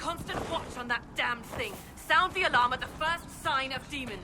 constant watch on that damned thing. Sound the alarm at the first sign of demons.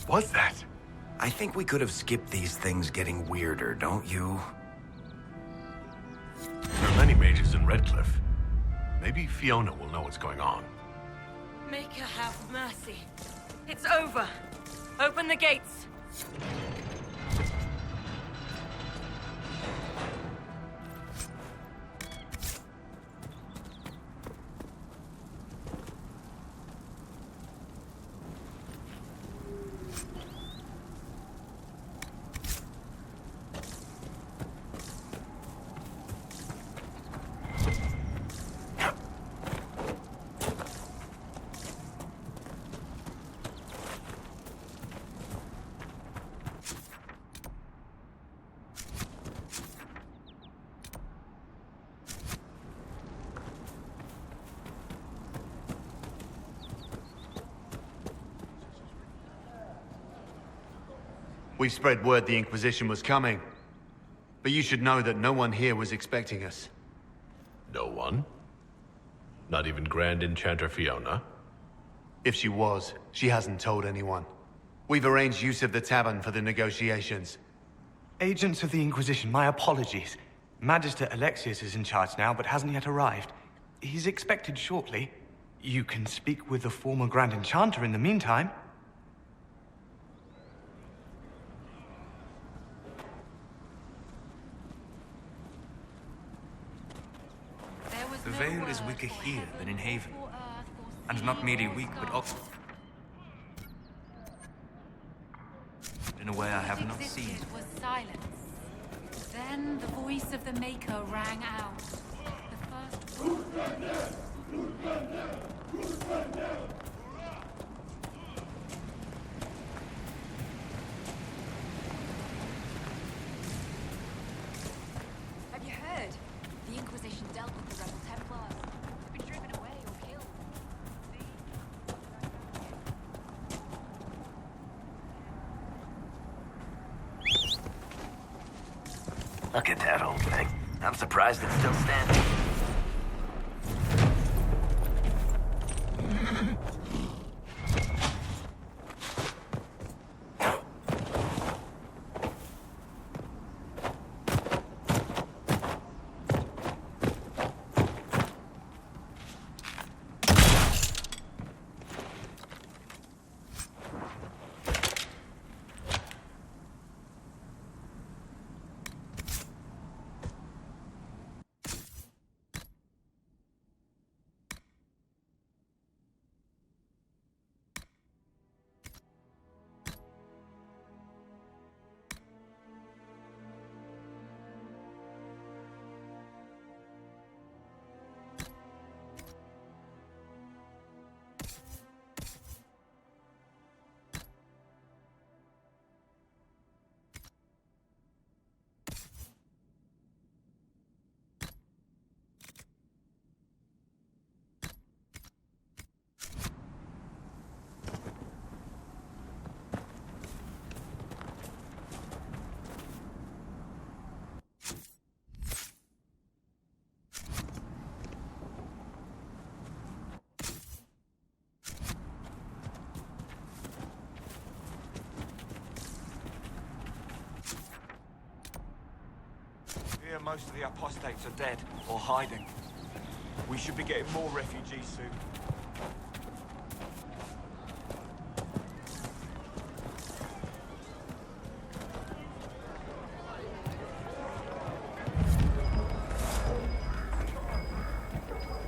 Was that? I think we could have skipped these things getting weirder, don't you? There are many mages in Redcliffe. Maybe Fiona will know what's going on. Make her have mercy. It's over. Open the gates. We spread word the Inquisition was coming. But you should know that no one here was expecting us. No one? Not even Grand Enchanter Fiona? If she was, she hasn't told anyone. We've arranged use of the tavern for the negotiations. Agents of the Inquisition, my apologies. Magister Alexius is in charge now, but hasn't yet arrived. He's expected shortly. You can speak with the former Grand Enchanter in the meantime. The Vale is weaker here than in Haven. And not merely weak, but also in a way I have not seen. Was silence. Then the voice of the Maker rang out. The first... Have you heard? The Inquisition dealt with the rebel Templars. They've been driven away or killed. Look at that old thing. I'm surprised it's still standing. most of the apostates are dead or hiding. We should be getting more refugees soon.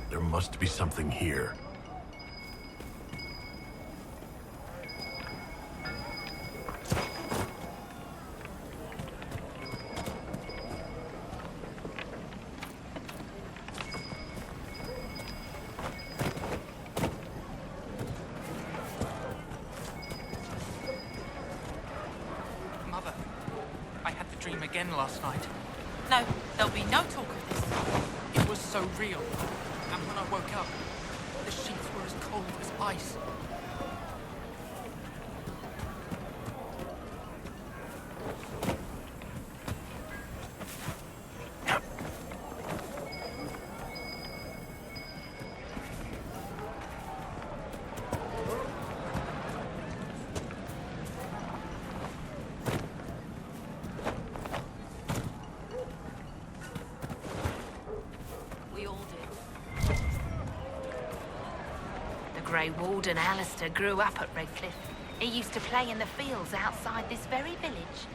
There must be something here. Mother, I had the dream again last night. No, there'll be no talk of this. It was so real. And when I woke up, the sheets were as cold as ice. We all did. The Grey Warden Alistair grew up at Redcliffe. He used to play in the fields outside this very village.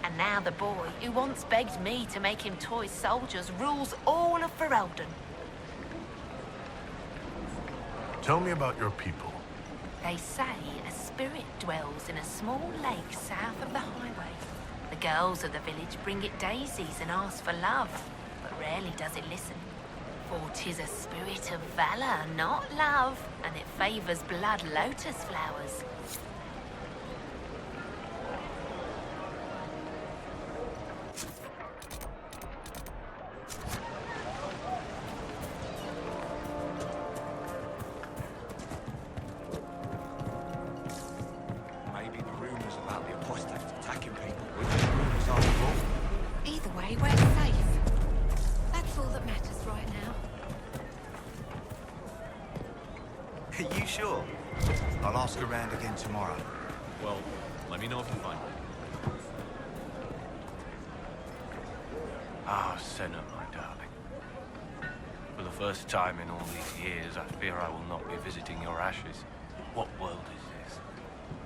And now the boy, who once begged me to make him toy soldiers, rules all of Ferelden. Tell me about your people. They say a spirit dwells in a small lake south of the highway. The girls of the village bring it daisies and ask for love, but rarely does it listen. For 'tis a spirit of valor, not love, and it favors blood lotus flowers. Maybe the rumors about the apostates attacking people were just rumors after all. Either way, we're safe. That's all that matters right now. Are you sure? I'll ask around again tomorrow. Well, let me know if you find it. Ah, Senna, my darling. For the first time in all these years, I fear I will not be visiting your ashes. What world is this?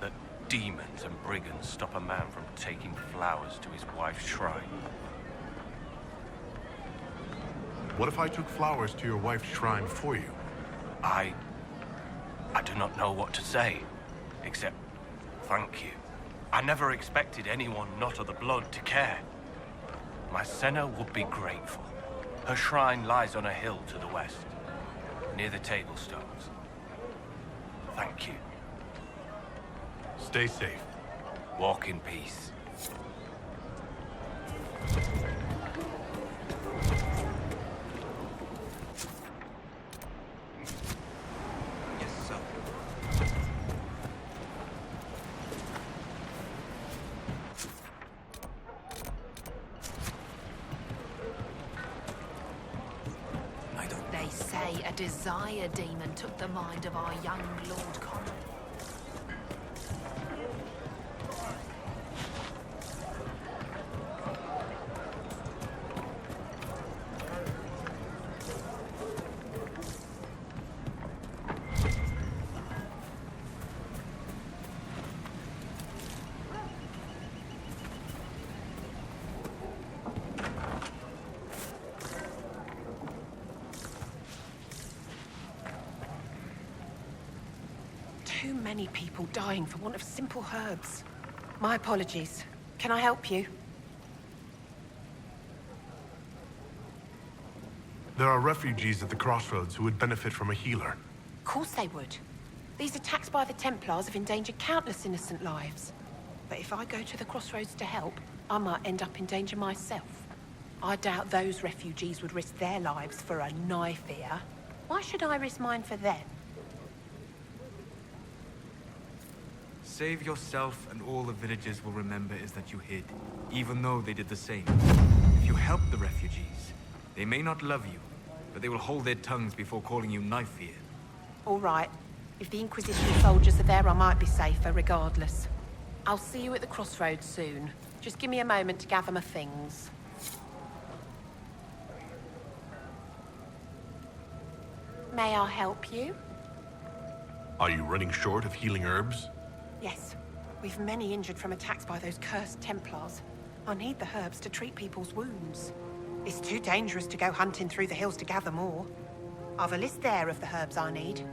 That demons and brigands stop a man from taking flowers to his wife's shrine. What if I took flowers to your wife's shrine for you? I do not know what to say, except thank you. I never expected anyone not of the blood to care. My Senna would be grateful. Her shrine lies on a hill to the west, near the table stones. Thank you. Stay safe. Walk in peace. Yes, sir. They say a desire demon took the mind of our young Lord Connor. Too many people dying for want of simple herbs. My apologies. Can I help you? There are refugees at the crossroads who would benefit from a healer. Of course they would. These attacks by the Templars have endangered countless innocent lives. But if I go to the crossroads to help, I might end up in danger myself. I doubt those refugees would risk their lives for a knife here. Why should I risk mine for them? Save yourself and all the villagers will remember is that you hid, even though they did the same. If you help the refugees, they may not love you, but they will hold their tongues before calling you knife here. All right. If the Inquisition soldiers are there, I might be safer regardless. I'll see you at the crossroads soon. Just give me a moment to gather my things. May I help you? Are you running short of healing herbs? Yes. We've many injured from attacks by those cursed Templars. I need the herbs to treat people's wounds. It's too dangerous to go hunting through the hills to gather more. I've a list there of the herbs I need.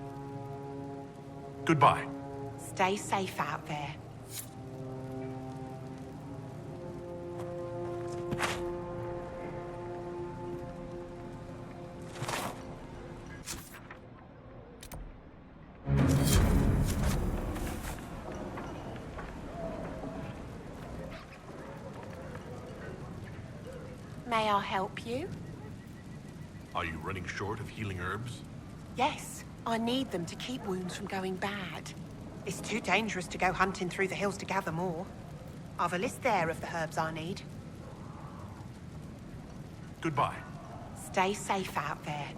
Goodbye. Stay safe out there. May I help you? Are you running short of healing herbs? Yes. I need them to keep wounds from going bad. It's too dangerous to go hunting through the hills to gather more. I've a list there of the herbs I need. Goodbye. Stay safe out there.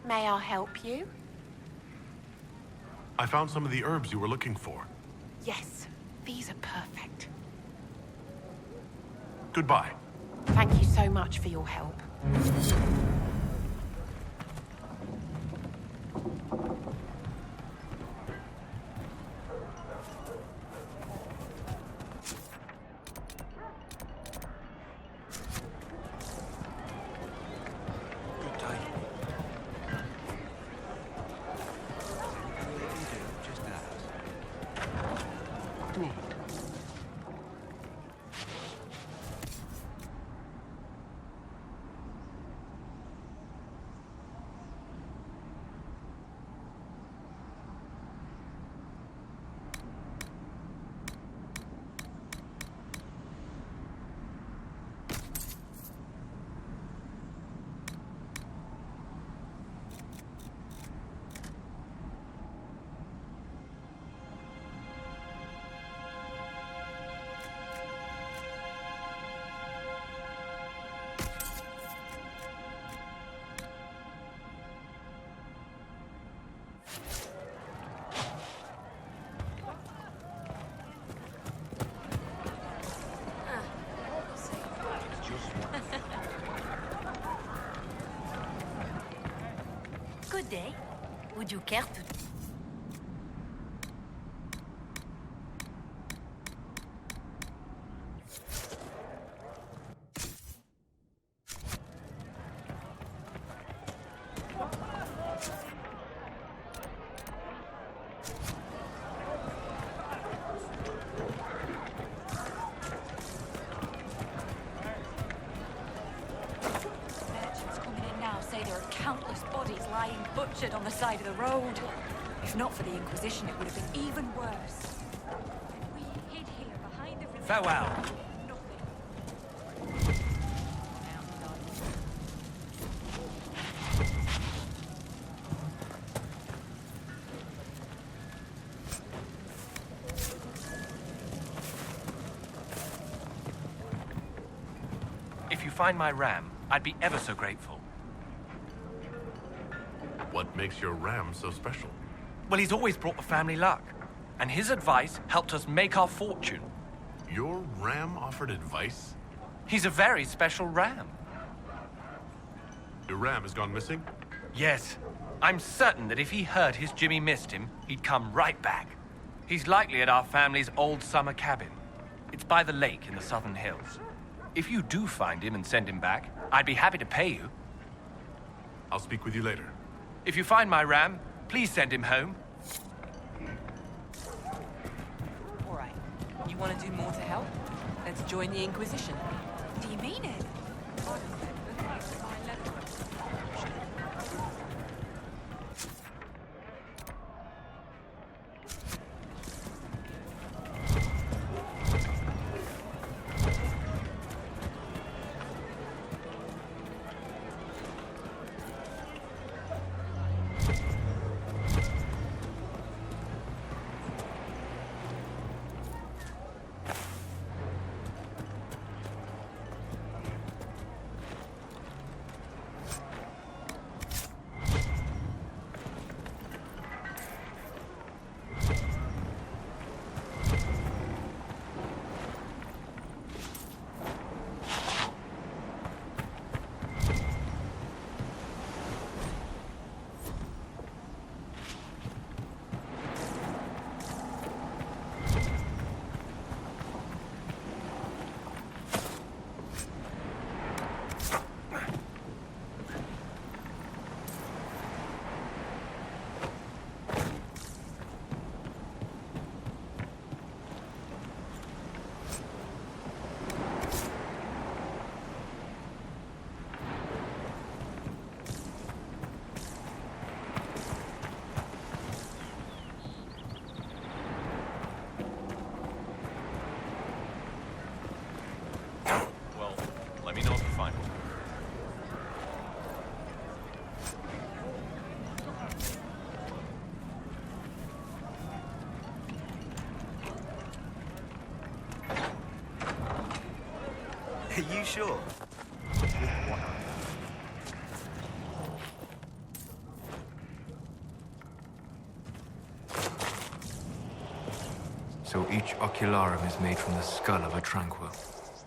May I help you? I found some of the herbs you were looking for. Yes, these are perfect. Goodbye. Thank you so much for your help. Good day. Would you care to... butchered on the side of the road. If not for the Inquisition, it would have been even worse. We hid here behind the... Farewell. If you find my ram, I'd be ever so grateful. What makes your ram so special? Well, he's always brought the family luck. And his advice helped us make our fortune. Your ram offered advice? He's a very special ram. Your ram has gone missing? Yes. I'm certain that if he heard his Jimmy missed him, he'd come right back. He's likely at our family's old summer cabin. It's by the lake in the southern hills. If you do find him and send him back, I'd be happy to pay you. I'll speak with you later. If you find my ram, please send him home. All right. You want to do more to help? Let's join the Inquisition. Do you mean it? Are you sure? So each ocularum is made from the skull of a tranquil.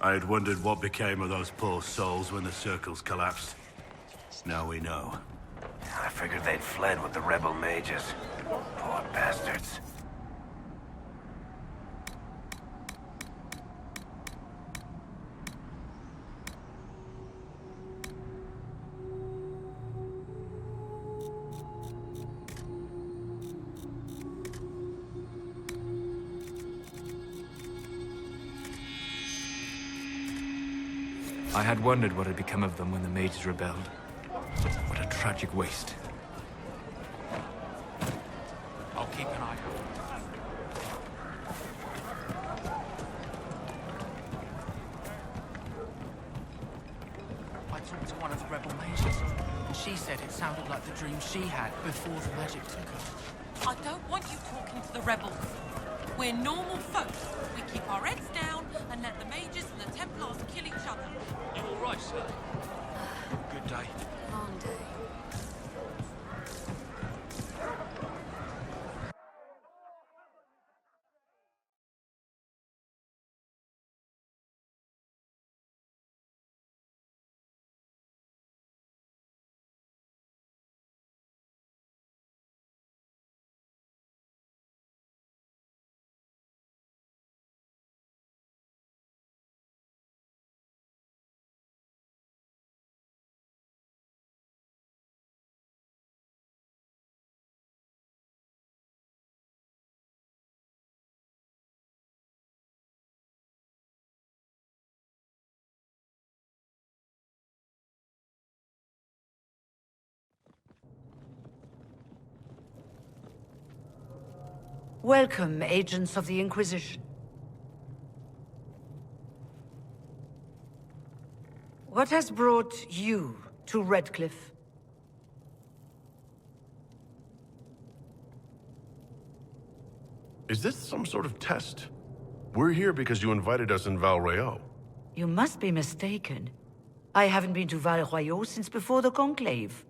I had wondered what became of those poor souls when the circles collapsed. Now we know. I figured they'd fled with the rebel mages. Poor bastards. I had wondered what had become of them when the mages rebelled. What a tragic waste. I'll keep an eye out. I talked to one of the rebel mages, and she said it sounded like the dream she had before the magic took her. I don't want you talking to the rebels. We're normal folk. We keep our heads down and let the mages and the Templars kill each other. You all right, sir? Good day. Long day. Welcome, agents of the Inquisition. What has brought you to Redcliffe? Is this some sort of test? We're here because you invited us in Val Royeaux. You must be mistaken. I haven't been to Val Royeaux since before the Conclave.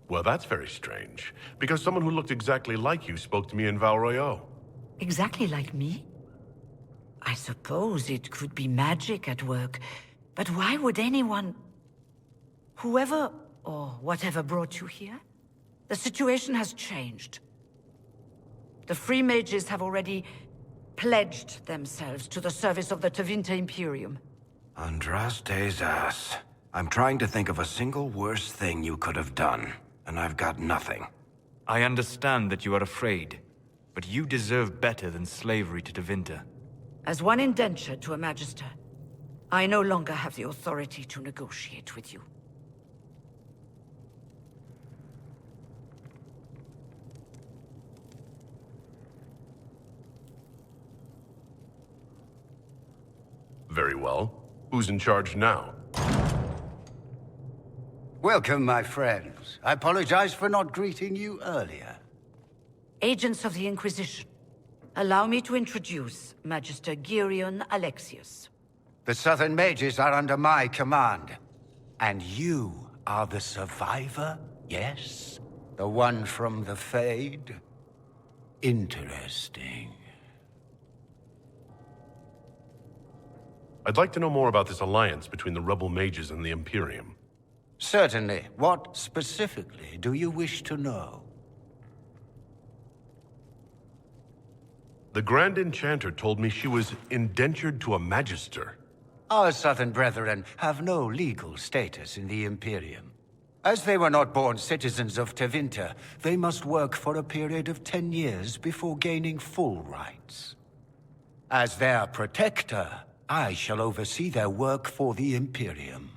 Well, that's very strange, because someone who looked exactly like you spoke to me in Val Royeaux. Exactly like me? I suppose it could be magic at work, but why would anyone... Whoever or whatever brought you here? The situation has changed. The Free Mages have already pledged themselves to the service of the Tevinter Imperium. Andraste's ass. I'm trying to think of a single worse thing you could have done, and I've got nothing. I understand that you are afraid, but you deserve better than slavery to Tevinter. As one indentured to a Magister, I no longer have the authority to negotiate with you. Very well. Who's in charge now? Welcome, my friends. I apologize for not greeting you earlier. Agents of the Inquisition, allow me to introduce Magister Girion Alexius. The Southern Mages are under my command. And you are the survivor, yes? The one from the Fade? Interesting. I'd like to know more about this alliance between the rebel mages and the Imperium. Certainly. What specifically do you wish to know? The Grand Enchanter told me she was indentured to a Magister. Our Southern brethren have no legal status in the Imperium. As they were not born citizens of Tevinter, they must work for a period of 10 years before gaining full rights. As their protector, I shall oversee their work for the Imperium.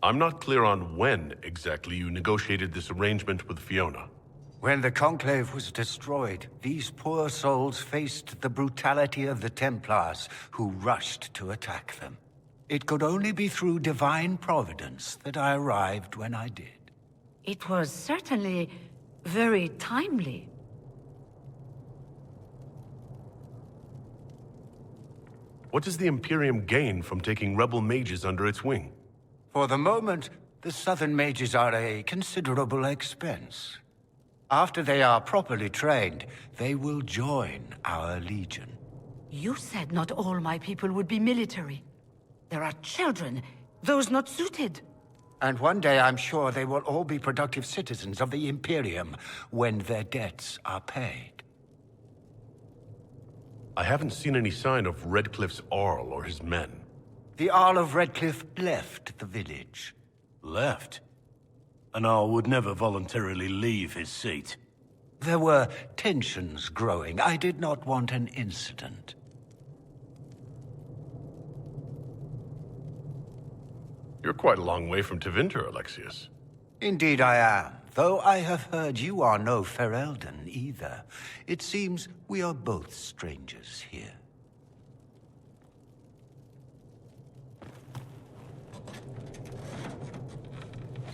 I'm not clear on when exactly you negotiated this arrangement with Fiona. When the Conclave was destroyed, these poor souls faced the brutality of the Templars, who rushed to attack them. It could only be through divine providence that I arrived when I did. It was certainly very timely. What does the Imperium gain from taking rebel mages under its wing? For the moment, the Southern mages are a considerable expense. After they are properly trained, they will join our legion. You said not all my people would be military. There are children, those not suited. And one day I'm sure they will all be productive citizens of the Imperium when their debts are paid. I haven't seen any sign of Redcliffe's Arl or his men. The Arl of Redcliffe left the village. Left? An Arl would never voluntarily leave his seat. There were tensions growing. I did not want an incident. You're quite a long way from Tevinter, Alexius. Indeed I am, though I have heard you are no Ferelden either. It seems we are both strangers here.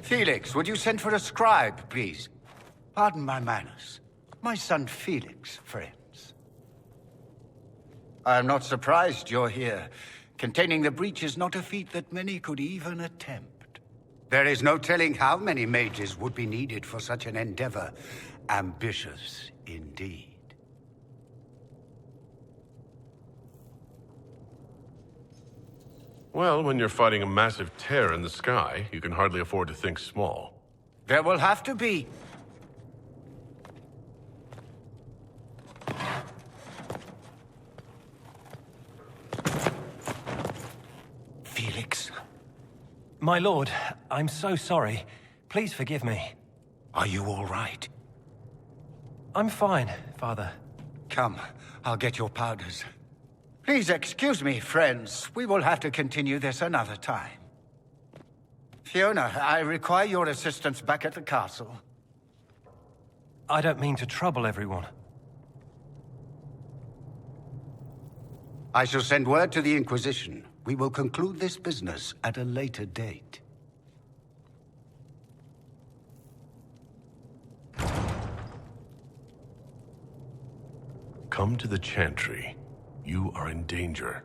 Felix, would you send for a scribe, please? Pardon my manners. My son Felix, friends. I am not surprised you're here. Containing the breach is not a feat that many could even attempt. There is no telling how many mages would be needed for such an endeavor. Ambitious, indeed. Well, when you're fighting a massive tear in the sky, you can hardly afford to think small. There will have to be. Felix. My lord, I'm so sorry. Please forgive me. Are you all right? I'm fine, Father. Come, I'll get your powders. Please excuse me, friends. We will have to continue this another time. Fiona, I require your assistance back at the castle. I don't mean to trouble everyone. I shall send word to the Inquisition. We will conclude this business at a later date. Come to the Chantry. You are in danger.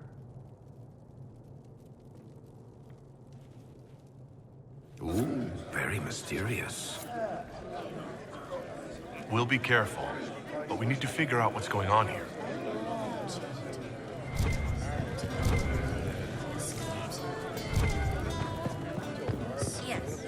Ooh, very mysterious. We'll be careful, but we need to figure out what's going on here. Yes.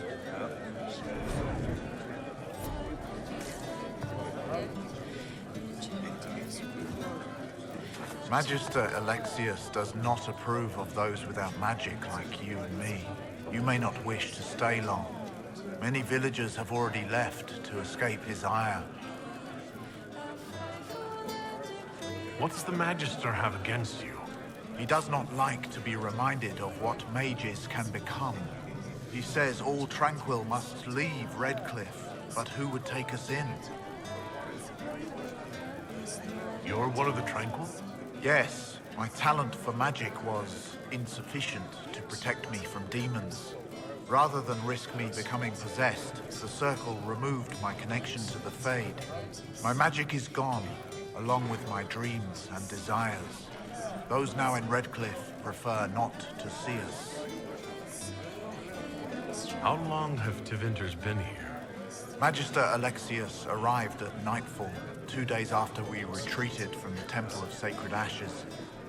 Magister Alexius does not approve of those without magic like you and me. You may not wish to stay long. Many villagers have already left to escape his ire. What does the Magister have against you? He does not like to be reminded of what mages can become. He says all Tranquil must leave Redcliffe, but who would take us in? You're one of the Tranquil? Yes, my talent for magic was insufficient to protect me from demons. Rather than risk me becoming possessed, the Circle removed my connection to the Fade. My magic is gone, along with my dreams and desires. Those now in Redcliffe prefer not to see us. How long have Tevinters been here? Magister Alexius arrived at nightfall, 2 days after we retreated from the Temple of Sacred Ashes.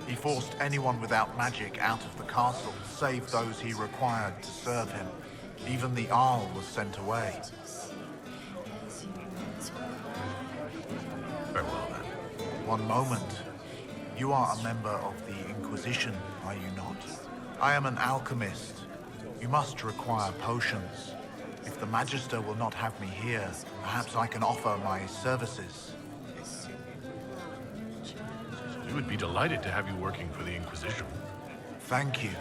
He forced anyone without magic out of the castle, save those he required to serve him. Even the Arl was sent away. Farewell, then. One moment. You are a member of the Inquisition, are you not? I am an alchemist. You must require potions. If the Magister will not have me here, perhaps I can offer my services. We would be delighted to have you working for the Inquisition. Thank you.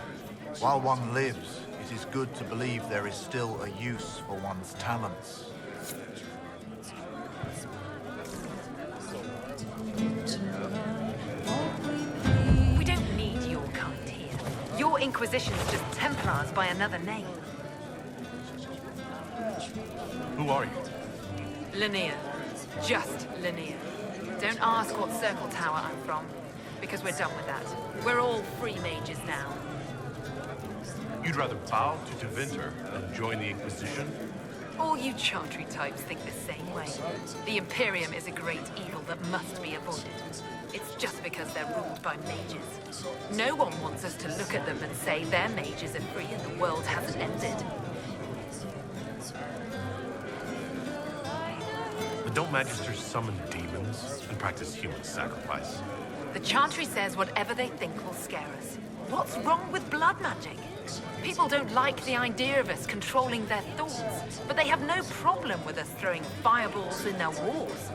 While one lives, it is good to believe there is still a use for one's talents. We don't need your kind here. Your Inquisition's just Templars by another name. Who are you? Linnea. Just Linnea. Don't ask what circle tower I'm from. because we're done with that. We're all free mages now. You'd rather bow to Tevinter than join the Inquisition? All you Chantry types think the same way. The Imperium is a great evil that must be avoided. It's just because they're ruled by mages. No one wants us to look at them and say their mages are free and the world hasn't ended. But don't Magisters summon demons and practice human sacrifice? The Chantry says whatever they think will scare us. What's wrong with blood magic? People don't like the idea of us controlling their thoughts, but they have no problem with us throwing fireballs in their wars.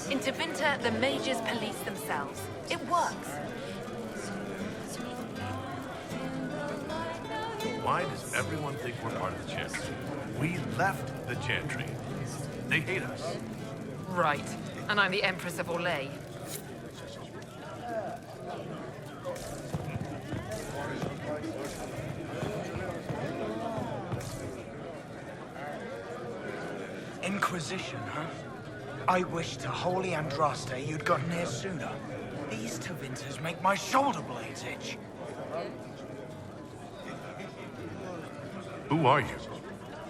In Tevinter, the mages police themselves. It works. Why does everyone think we're part of the Chantry? We left the Chantry. They hate us. Right. And I'm the Empress of Orlais. Inquisition, huh? I wish to Holy Andraste you'd gotten here sooner. These Tevinters make my shoulder blades itch. Who are you?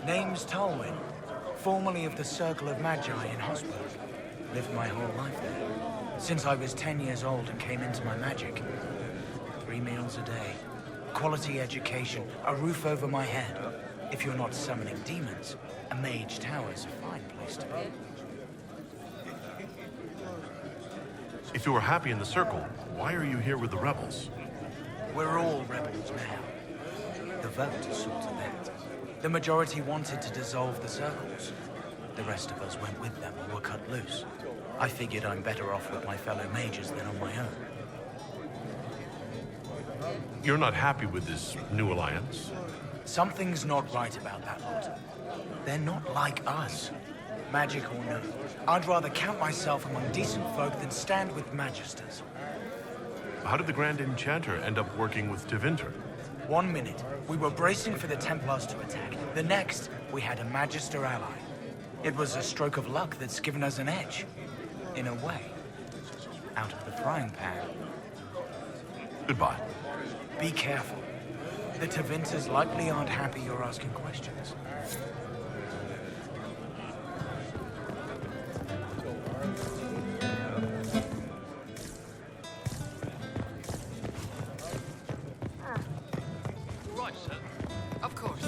Name's Tolwyn, formerly of the Circle of Magi in Hosberg. Lived my whole life there. Since I was 10 years old and came into my magic. 3 meals a day, quality education, a roof over my head. If you're not summoning demons, a mage tower's a fine place to be. If you were happy in the Circle, why are you here with the rebels? We're all rebels now. The vote sorted that. The majority wanted to dissolve the circles. The rest of us went with them or were cut loose. I figured I'm better off with my fellow mages than on my own. You're not happy with this new alliance? Something's not right about that lot. They're not like us. Magic or no, I'd rather count myself among decent folk than stand with magisters. How did the Grand Enchanter end up working with Tevinter? 1 minute, we were bracing for the Templars to attack. The next, we had a Magister ally. It was a stroke of luck that's given us an edge. In a way. Out of the frying pan. Goodbye. Be careful. The Tevinters likely aren't happy you're asking questions. Right, sir. Of course.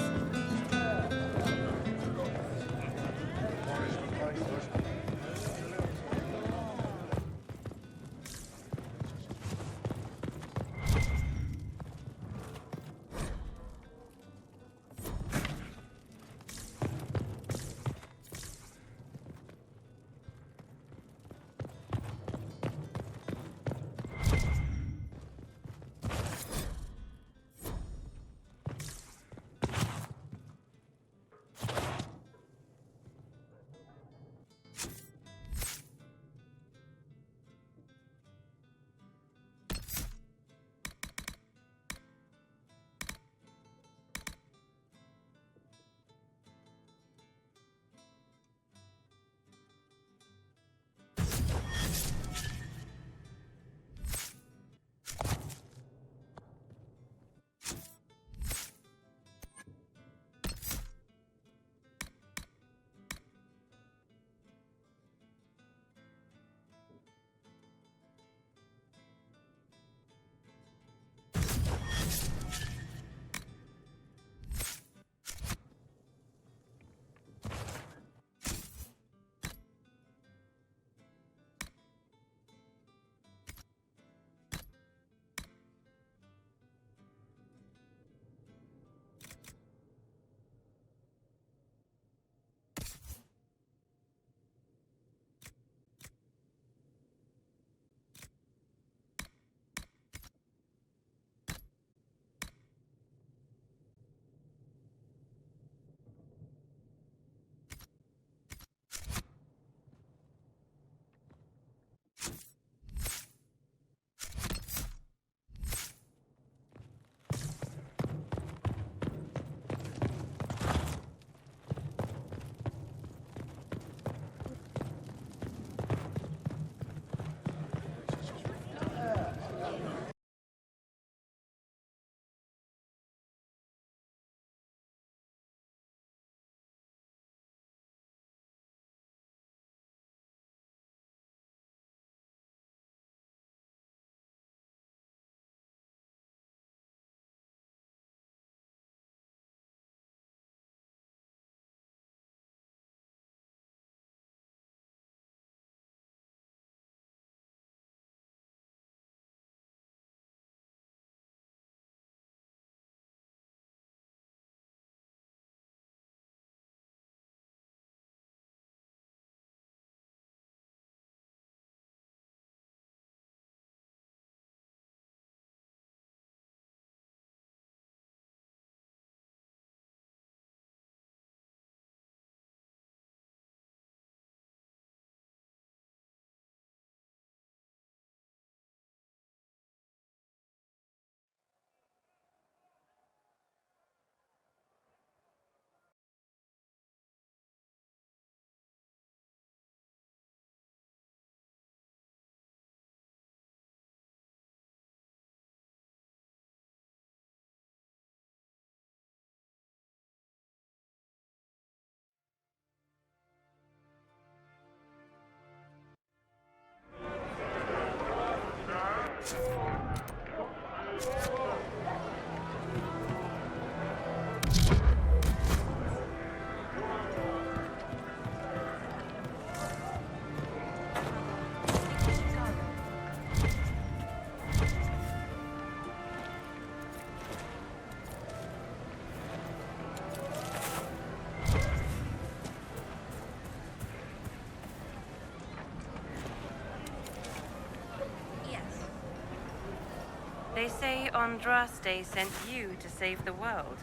They say Andraste sent you to save the world.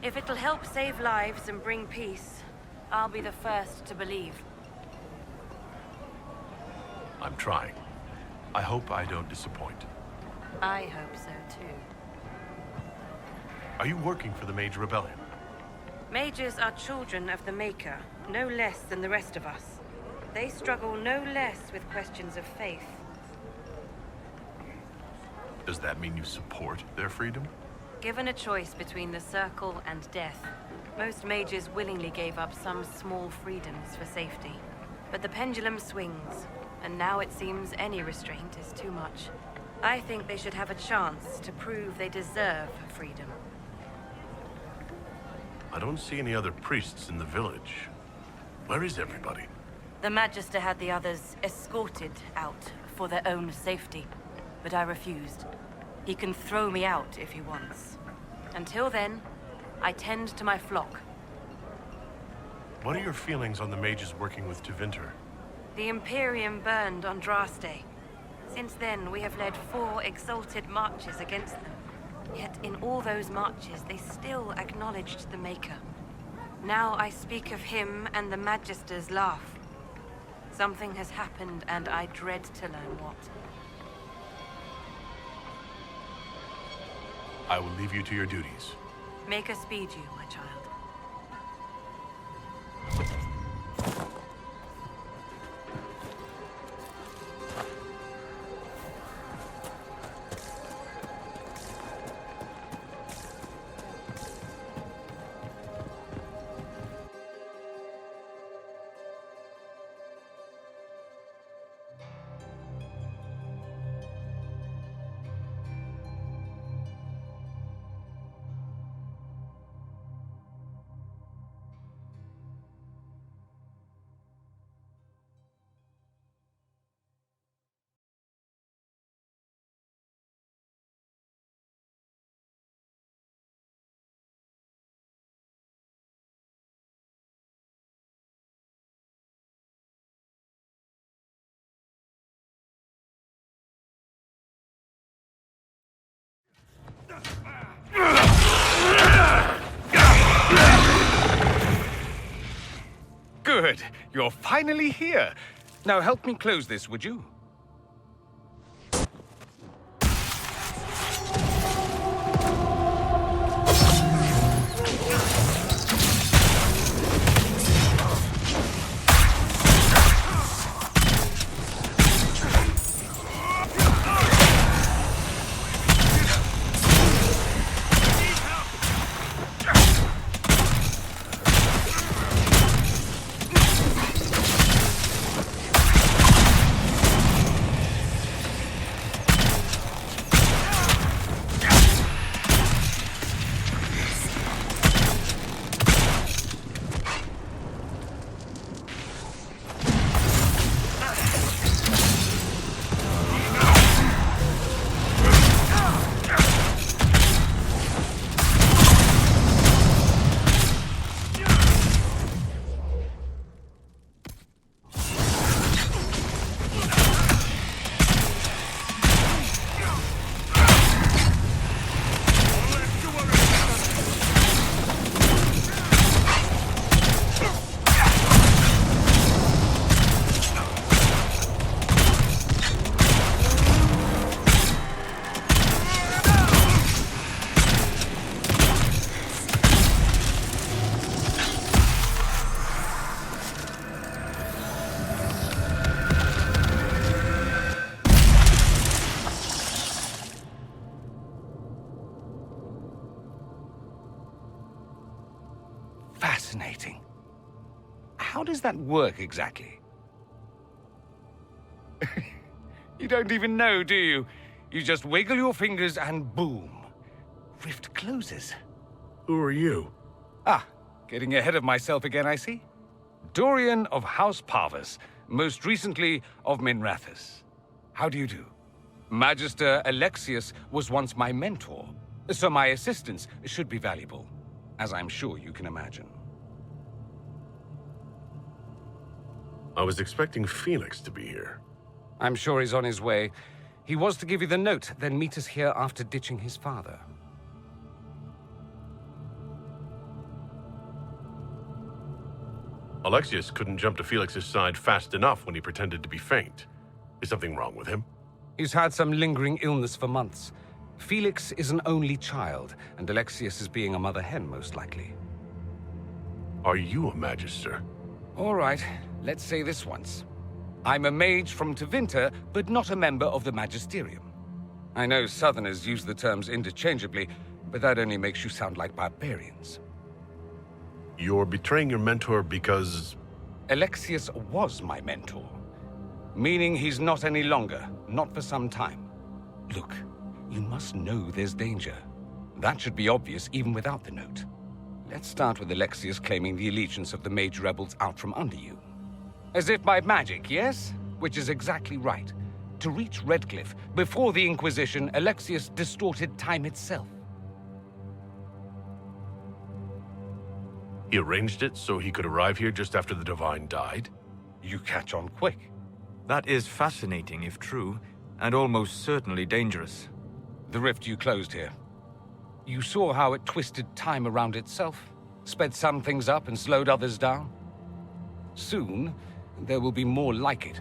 If it'll help save lives and bring peace, I'll be the first to believe. I'm trying. I hope I don't disappoint. I hope so, too. Are you working for the Mage Rebellion? Mages are children of the Maker, no less than the rest of us. They struggle no less with questions of faith. Does that mean you support their freedom? Given a choice between the Circle and death, most mages willingly gave up some small freedoms for safety. But the pendulum swings, and now it seems any restraint is too much. I think they should have a chance to prove they deserve freedom. I don't see any other priests in the village. Where is everybody? The Magister had the others escorted out for their own safety, but I refused. He can throw me out if he wants. Until then, I tend to my flock. What are your feelings on the mages working with Tevinter? The Imperium burned Andraste. Since then, we have led 4 exalted marches against them. Yet in all those marches, they still acknowledged the Maker. Now I speak of him and the Magisters laugh. Something has happened, and I dread to learn what. I will leave you to your duties. Maker speed you, my child. Good. You're finally here. Now help me close this, would you? Fascinating. How does that work exactly? You don't even know, do you? You just wiggle your fingers and boom. Rift closes. Who are you? Ah, getting ahead of myself again, I see. Dorian of House Parvus, most recently of Minrathus. How do you do? Magister Alexius was once my mentor, so my assistance should be valuable, as I'm sure you can imagine. I was expecting Felix to be here. I'm sure he's on his way. He was to give you the note, then meet us here after ditching his father. Alexius couldn't jump to Felix's side fast enough when he pretended to be faint. Is something wrong with him? He's had some lingering illness for months. Felix is an only child, and Alexius is being a mother hen, most likely. Are you a magister? All right, let's say this once. I'm a mage from Tevinter, but not a member of the Magisterium. I know Southerners use the terms interchangeably, but that only makes you sound like barbarians. You're betraying your mentor because... Alexius was my mentor. Meaning he's not any longer, not for some time. Look, you must know there's danger. That should be obvious even without the note. Let's start with Alexius claiming the allegiance of the mage rebels out from under you. As if by magic, yes? Which is exactly right. To reach Redcliffe, before the Inquisition, Alexius distorted time itself. He arranged it so he could arrive here just after the Divine died? You catch on quick. That is fascinating if true, and almost certainly dangerous. The rift you closed here. You saw how it twisted time around itself, sped some things up and slowed others down. Soon, there will be more like it,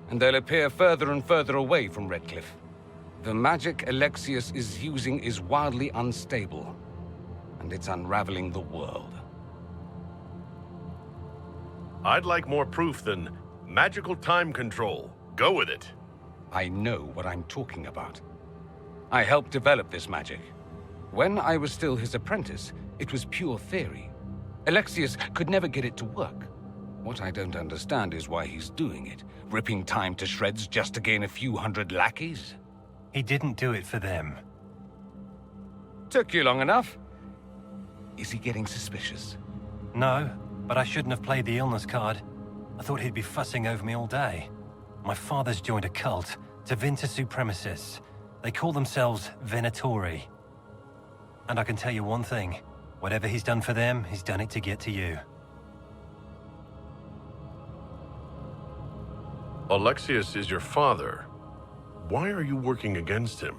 and they'll appear further and further away from Redcliffe. The magic Alexius is using is wildly unstable, and it's unraveling the world. I'd like more proof than magical time control. Go with it. I know what I'm talking about. I helped develop this magic. When I was still his apprentice, it was pure theory. Alexius could never get it to work. What I don't understand is why he's doing it, ripping time to shreds just to gain a few hundred lackeys. He didn't do it for them. Took you long enough. Is he getting suspicious? No, but I shouldn't have played the illness card. I thought he'd be fussing over me all day. My father's joined a cult, Tevinter supremacists. They call themselves Venatori. And I can tell you one thing. Whatever he's done for them, he's done it to get to you. Alexius is your father. Why are you working against him?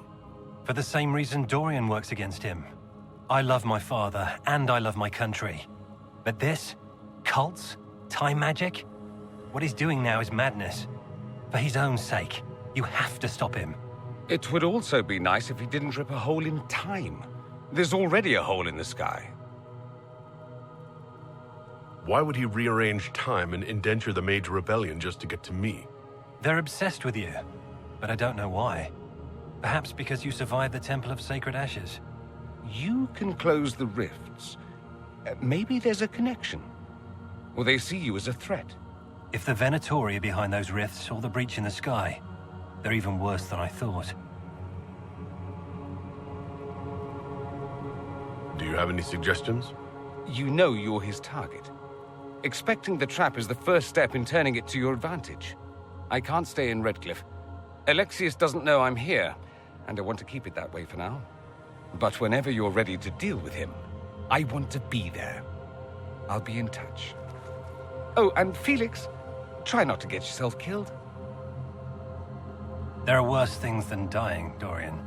For the same reason Dorian works against him. I love my father, and I love my country. But this? Cults? Time magic? What he's doing now is madness. For his own sake, you have to stop him. It would also be nice if he didn't rip a hole in time. There's already a hole in the sky. Why would he rearrange time and indenture the Mage Rebellion just to get to me? They're obsessed with you, but I don't know why. Perhaps because you survived the Temple of Sacred Ashes. You can close the rifts. Maybe there's a connection. Or they see you as a threat. If the Venatori are behind those rifts or the breach in the sky, they're even worse than I thought. Do you have any suggestions? You know you're his target. Expecting the trap is the first step in turning it to your advantage. I can't stay in Redcliffe. Alexius doesn't know I'm here, and I want to keep it that way for now. But whenever you're ready to deal with him, I want to be there. I'll be in touch. Oh, and Felix, try not to get yourself killed. There are worse things than dying, Dorian.